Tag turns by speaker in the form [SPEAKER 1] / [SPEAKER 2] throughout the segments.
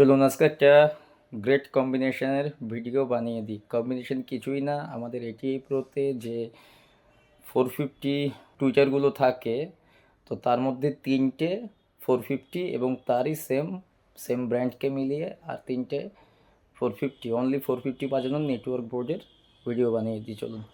[SPEAKER 1] চলুন আজকে একটা গ্রেট কম্বিনেশনের ভিডিও বানিয়ে দিই। কম্বিনেশন কিছুই না, আমাদের এটি প্রোতে যে 450 টুইটারগুলো থাকে, তো তার মধ্যে 3টে 450 এবং তারই সেম ব্র্যান্ডকে মিলিয়ে আর 3টে 450 অনলি 450 বাজানোর নেটওয়ার্ক বোর্ডের ভিডিও বানিয়ে দিই। চলুন।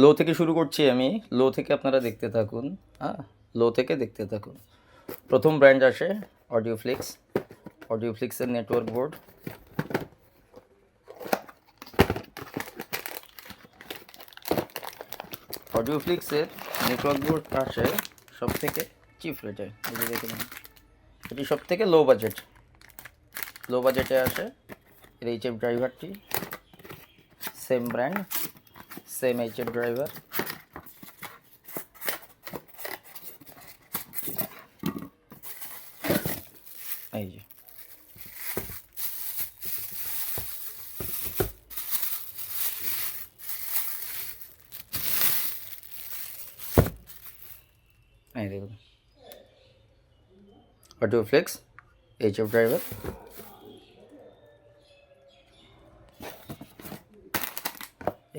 [SPEAKER 1] লো থেকে শুরু করছি আমি। লো থেকে আপনারা দেখতে থাকুন। লো থেকে দেখতে থাকুন। প্রথম ব্র্যান্ড আসে অডিওফ্লিক্সের নেটওয়ার্ক বোর্ড। অডিওফ্লিক্সের নেটওয়ার্ক বোর্ড আসে সব থেকে চিপ রেটে। এই যে দেখুন, এটি সব থেকে লো বাজেটে আসে। এর এইচএফ ড্রাইভারটি same brand, same HF driver. এই যে এই দেখুন, অডিওফ্লিক্স এইচএফ ড্রাইভার।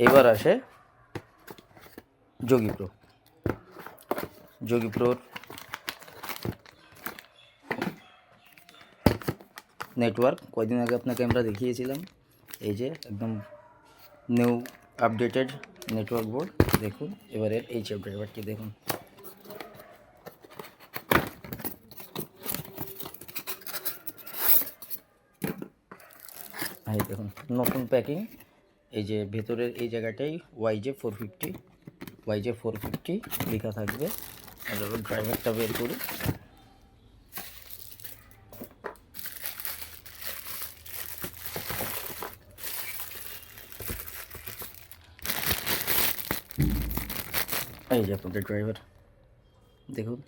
[SPEAKER 1] এবার আসে যোগী প্রোর নেটওয়ার্ক। কয়দিন আগে আপনাকে আমরা দেখিয়েছিলাম। এই যে একদম নিউ আপডেটেড নেটওয়ার্ক বোর্ড। দেখুন এবারের এইচএফ ড্রাইভারটি দেখুন। এই দেখুন নতুন প্যাকিং। এই যে ভেতরের এই জায়গাটাই YJ450 লেখা থাকবে। এবার ড্রাইভারটা বের করি। এই যে আপনাদের ড্রাইভার দেখুন,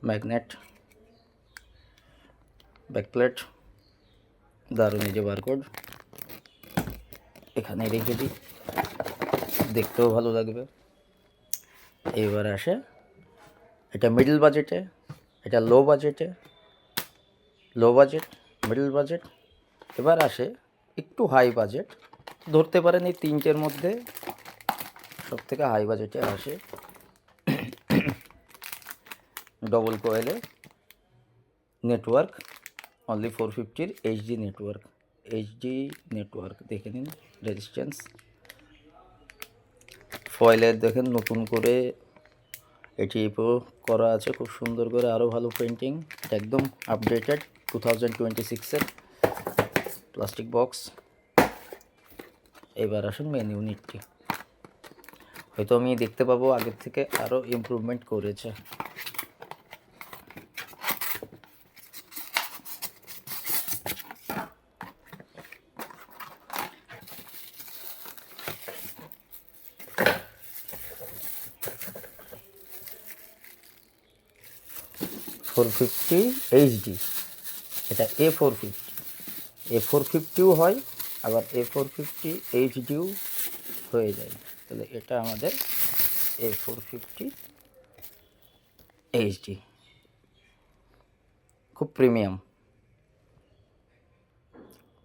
[SPEAKER 1] ম্যাগনেট, ব্যাকপ্লেট, দারুণ। এই যে বারকোড এখানে রেখে দিই, দেখতেও ভালো লাগবে। এবার আসে এটা মিডল বাজেটে, এটা লো বাজেট, মিডল বাজেট। এবার আসে একটু হাই বাজেট, ধরতে পারেন এই তিনটের মধ্যে সব থেকে হাই বাজেটে আসে ডবল কোয়েলে নেটওয়ার্ক, অনলি 450 এইচডি নেটওয়ার্ক। দেখে নিন রেজিস্ট্যান্স, ফয়েলের দেখেন নতুন করে এটি করা আছে খুব সুন্দর করে, আরও ভালো পেন্টিং। একদম আপডেটেড 2026-এর প্লাস্টিক বক্স। এবার আসুন মেন ইউনিটটি। হয়তো আমি দেখতে পাবো আগের থেকে আরও ইমপ্রুভমেন্ট করেছে। এইচডি, এটা A450 হয়, আবার A450 এইচডিও হয়ে যায়। তাহলে এটা আমাদের A450 এইচডি, খুব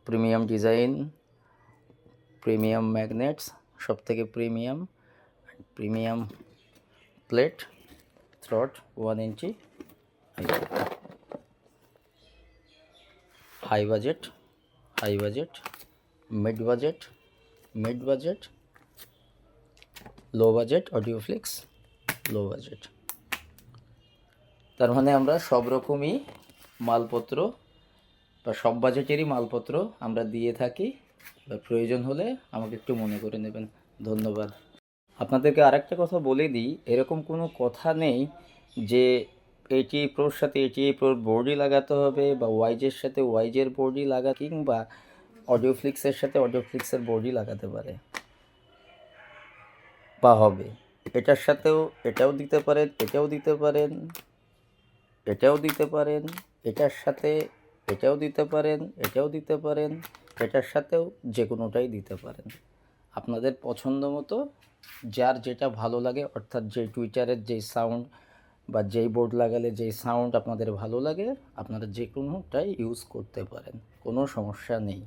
[SPEAKER 1] প্রিমিয়াম ডিজাইন, প্রিমিয়াম ম্যাগনেটস, সব থেকে premium plate, throat 1 inch. High budget, mid budget, low budget, Audioflix low budget. তার মানে আমরা সব রকমই মালপত্র বা সব বাজেটেরই মালপত্র আমরা দিয়ে থাকি। বা প্রয়োজন হলে আমাকে একটু মনে করে নেবেন। ধন্যবাদ। আপনাদেরকে আরেকটা কথা বলে দিই, এরকম কোনো কথা নেই যে ATA Proর সাথে ATA Proর বোর্ডই লাগাতে হবে, বা ওয়াইজের সাথে ওয়াইজের বোর্ডই কিংবা অডিওফ্লিক্সের সাথে অডিওফ্লিক্সের বোর্ডই লাগাতে পারে বা হবে। এটার সাথেও এটাও দিতে পারেন, এটাও দিতে পারেন, এটার সাথে এটাও দিতে পারেন, এটাও দিতে পারেন, এটার সাথেও যে কোনোটাই দিতে পারেন। আপনাদের পছন্দ মতো যার যেটা ভালো লাগে, অর্থাৎ যে টুইটারের যেই সাউন্ড বা যেই বোর্ড লাগালে যেই সাউন্ড আপনাদের ভালো লাগে আপনারা যে কোনোটাই ইউজ করতে পারেন, কোনো সমস্যা নেই।